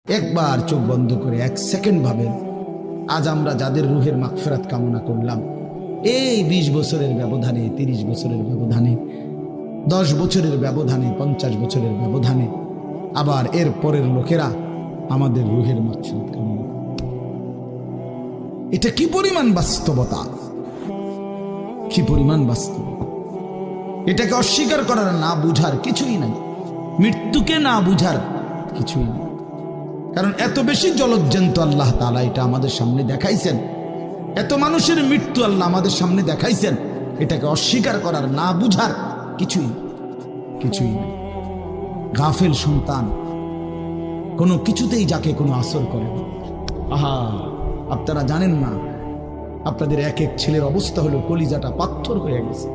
একবার চোখ বন্ধ করে 1 সেকেন্ড ভাবেন, আজ আমরা যাদের রুহের মাগফিরাত কামনা করলাম, এই 20 বছরের ব্যবধানে, 30 বছরের ব্যবধানে, 10 বছরের ব্যবধানে, 50 বছরের ব্যবধানে, আবার এর পরের লোকেরা আমাদের রুহের মাগফিরাত কামনা করে। এটা কি পরিমাণ বাস্তবতা, কি পরিমাণ বাস্তব! এটাকে অস্বীকার করার, না বুঝার কিছুই নাই, মৃত্যুকে না বুঝার কিছুই নেই। কারণ এত বেশি জলজ্জান্ত আল্লাহ তাআলা এটা আমাদের সামনে দেখাইছেন, এত মানুষের মৃত্যু আল্লাহ আমাদের সামনে দেখাইছেন, এটাকে অস্বীকার করার, না বুঝার কিছুই কিছুই নেই। গাফেল সন্তান কোনো কিছুতেই যাকে কোনো আসর করে না। আহা, আপনারা জানেন না, আপনাদের এক এক ছেলের অবস্থা হলো কলিজাটা পাথর হয়ে গেছে,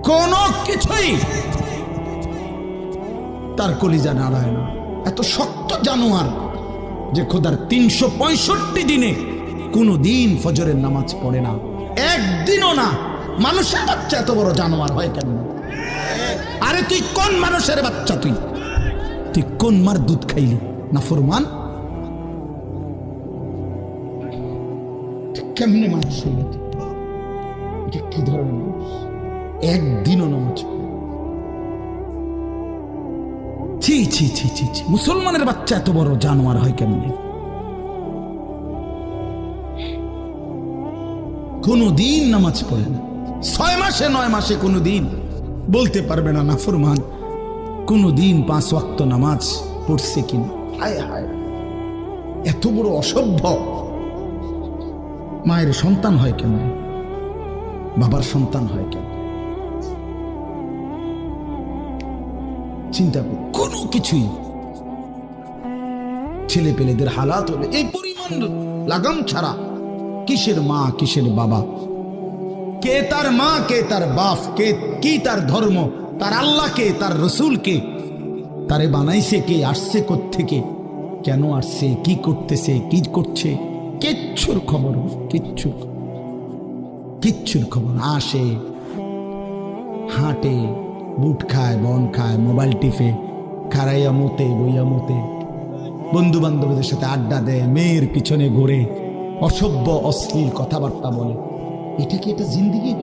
কোনো কিছুই তার কলিজা নাড়ায় না। এত শক্ত জানোয়ার যে খোদার 365 দিনে কোনো দিন ফজরের নামাজ পড়ে না, একদিনও না। মানুষের বাচ্চা এত বড় জানোয়ার হয় কেন? আরে তুই কোন মানুষের বাচ্চা? তুই কোন মার দুধ খাইলি? নাফরমান! কেমনে মানুষ হইল? এটা কি ধরনের মানুষ? একদিনও নামাজ পড়ে? ছি ছি ছি ছি ছি! মুসলমানের বাচ্চা এত বড় জানোয়ার হয় কেমনে? কোনদিন নামাজ পড়ে না, 6 মাসে 9 মাসে কোনদিন বলতে পারবে না নাফরমান কোনদিন 5 ওয়াক্ত নামাজ পড়ছে কিনা। হায় হায়, এত বড় অসভ্য! মায়ের সন্তান হয় কেমনে? বাবার সন্তান হয় কেমনে? চিন্তা কর, কোনো কিছুই ছেলে পেলেদের হালাত হলে এই পরিমাণ লাগাম ছাড়া, কিসের মা কিসের বাবা, কে তার মা কে তার বাপ, কে কি তার ধর্ম, তার আল্লাহ কে, তার রসুল কে, তারে বানাইছে কে, আসছে কোত্থেকে, কেন আসছে, কি করতেছে, কি করছে, কিচ্ছুর খবর, কিচ্ছুর খবর। আসে, হাঁটে, বুট খায়, বন খায়, মোবাইল টিপে, খারাইয়া মতে, বইয়া মতে, বন্ধু বান্ধবদের সাথে আড্ডা দেয়, মেয়ের পিছনে ঘোরে, অসভ্য অশ্লীল কথাবার্তা বলে। এটা কি এটা জিন্দিগি?